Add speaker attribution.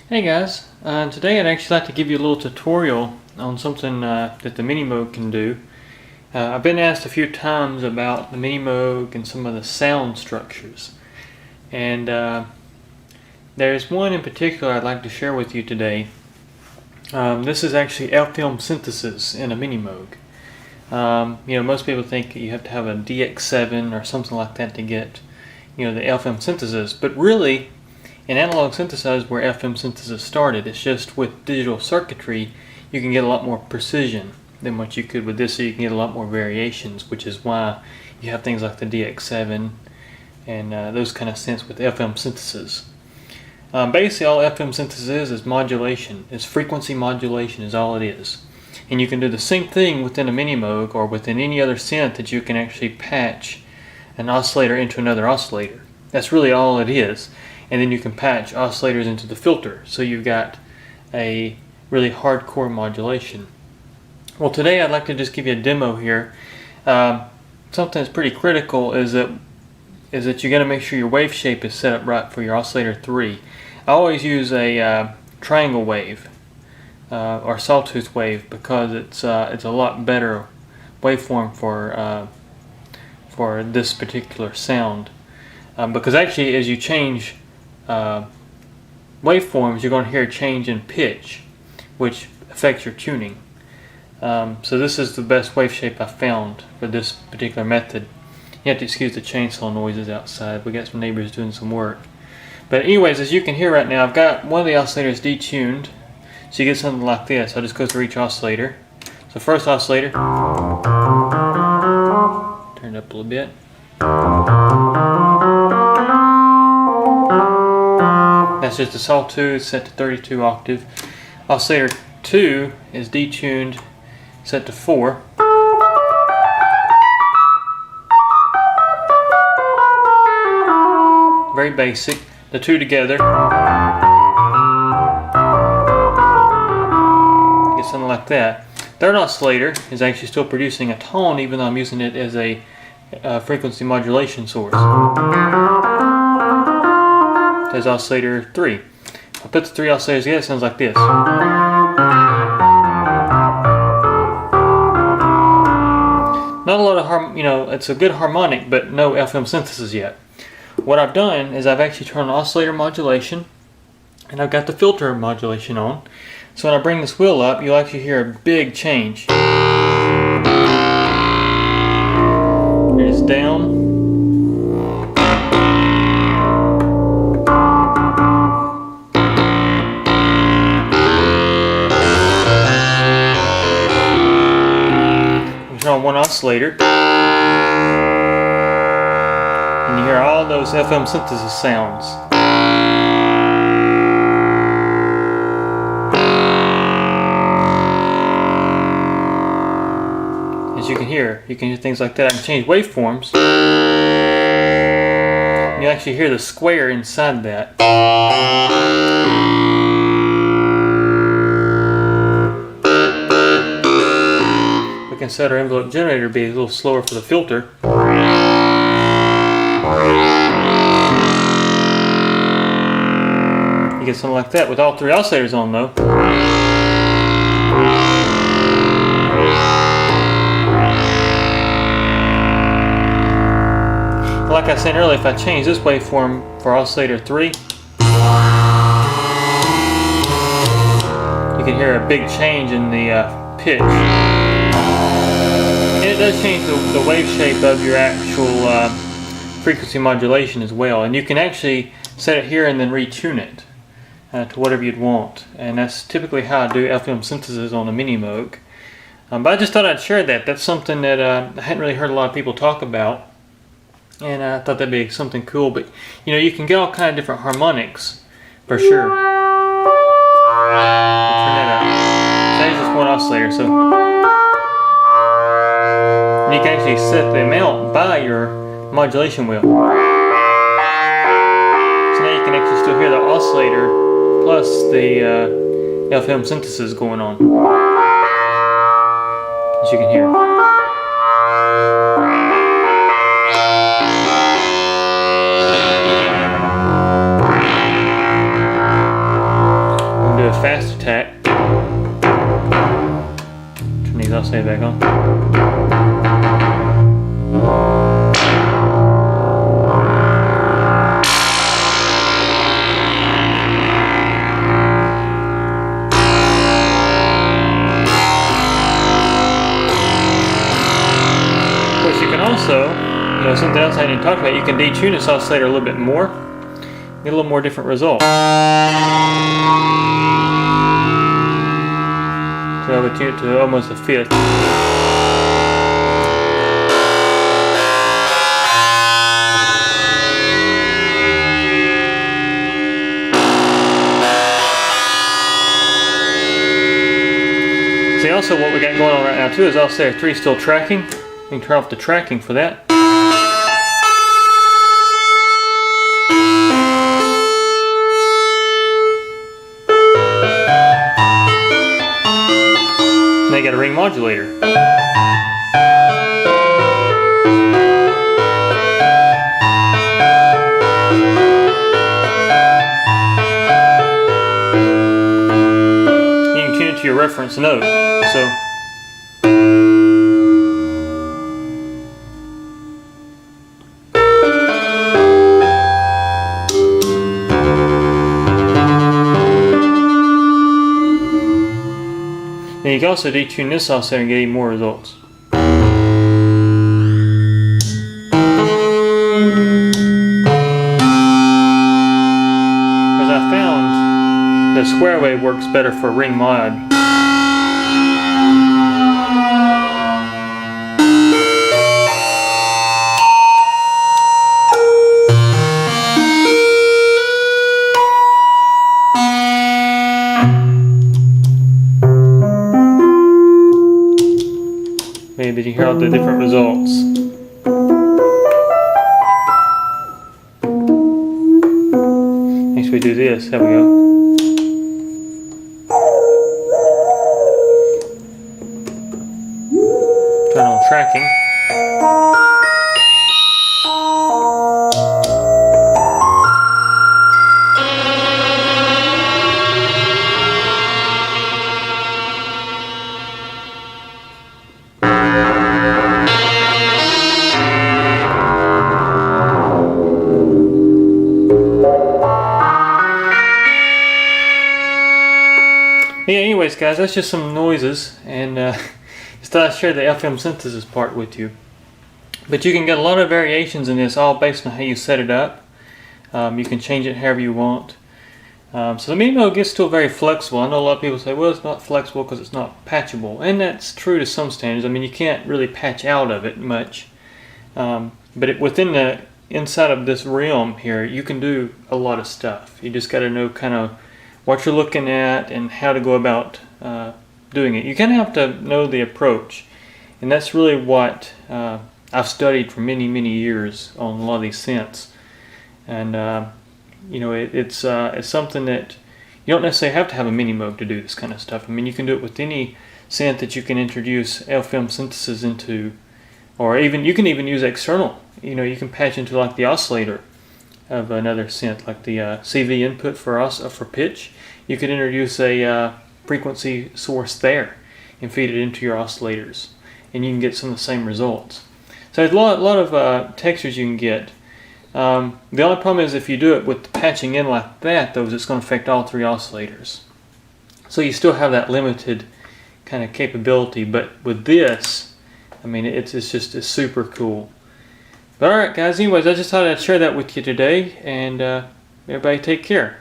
Speaker 1: Hey guys, today I'd actually like to give you a little tutorial on something that the Minimoog can do. I've been asked a few times about the Minimoog and some of the sound structures, and there's one in particular I'd like to share with you today. This is actually film synthesis in a Minimoog. Most people think you have to have a DX7 or something like that to get the FM synthesis, but really in analog synthesizers where FM synthesis started, it's just with digital circuitry you can get a lot more precision than what you could with this, so you can get a lot more variations, which is why you have things like the DX7 and those kind of synths with FM synthesis. Basically all FM synthesis is modulation. It's frequency modulation is all it is. And you can do the same thing within a Minimoog or within any other synth that you can actually patch an oscillator into another oscillator. That's really all it is. And then you can patch oscillators into the filter, so you've got a really hardcore modulation. Well, today I'd like to just give you a demo here. Something that's pretty critical is that you got to make sure your wave shape is set up right for your oscillator 3. I always use a triangle wave or sawtooth wave because it's a lot better waveform for this particular sound. Because actually, as you change waveforms, you're going to hear a change in pitch, which affects your tuning. So this is the best wave shape I found for this particular method. You have to excuse the chainsaw noises outside. We got some neighbors doing some work. But anyways, as you can hear right now, I've got one of the oscillators detuned, so you get something like this. I'll just go through each oscillator. So first oscillator, turn it up a little bit. That's just a sawtooth set to 32 octave. Oscillator 2 is detuned, set to 4. Very basic. The two together get something like that. Third oscillator is actually still producing a tone, even though I'm using it as a frequency modulation source. There's oscillator 3. If I put the three oscillators together, it sounds like this. Not a lot of it's a good harmonic, but no FM synthesis yet. What I've done is I've actually turned on oscillator modulation, and I've got the filter modulation on. So when I bring this wheel up, you'll actually hear a big change. It's down. On one oscillator, and you hear all those FM synthesis sounds. As you can hear things like that. I can change waveforms. You actually hear the square inside that. We can set our envelope generator to be a little slower for the filter. You get something like that with all three oscillators on though. Like I said earlier, if I change this waveform for oscillator 3, you can hear a big change in the pitch. It does change the wave shape of your actual frequency modulation as well, and you can actually set it here and then retune it to whatever you'd want, and that's typically how I do FM synthesis on a Minimoog. But I just thought I'd share that. That's something that I hadn't really heard a lot of people talk about, and I thought that'd be something cool. But you can get all kind of different harmonics for sure. I'll turn that up. So that's just one oscillator, so. And you can actually set the amount by your modulation wheel. So now you can actually still hear the oscillator plus the FM synthesis going on. As you can hear. fast attack. Turn these oscillators back on. Of course, you can also, something else I didn't talk about, you can detune this oscillator a little bit more, get a little more different result. So I would tune it to almost a fifth. See, also what we got going on right now too is oscillator 3 still tracking. You can turn off the tracking for that. Now you got a ring modulator. You can tune it to your reference note. So and you can also detune this oscillator and get even more results. Because I found the square wave works better for ring mod. Maybe you hear all the different results. Next we do this, there we go. Turn on tracking. Yeah, anyways guys, that's just some noises, and just thought I'd share the FM synthesis part with you. But you can get a lot of variations in this, all based on how you set it up. You can change it however you want. So the Minimoog is still very flexible. I know a lot of people say, well, it's not flexible because it's not patchable, and that's true to some standards. I mean, you can't really patch out of it much. But within the inside of this realm here, you can do a lot of stuff. You just got to know kind of what you're looking at and how to go about doing it. You kind of have to know the approach, and that's really what I've studied for many years on a lot of these synths. And it's something that you don't necessarily have to have a Minimoog to do this kind of stuff. I mean, you can do it with any synth that you can introduce FM synthesis into, or even you can even use external. You can patch into like the oscillator of another synth, like the CV input for pitch. You could introduce a frequency source there and feed it into your oscillators, and you can get some of the same results. So there's a lot of textures you can get. The only problem is if you do it with patching in like that, though, is it's going to affect all three oscillators. So you still have that limited kind of capability, but with this, I mean, it's super cool. But alright guys, anyways, I just thought I'd share that with you today, and everybody take care.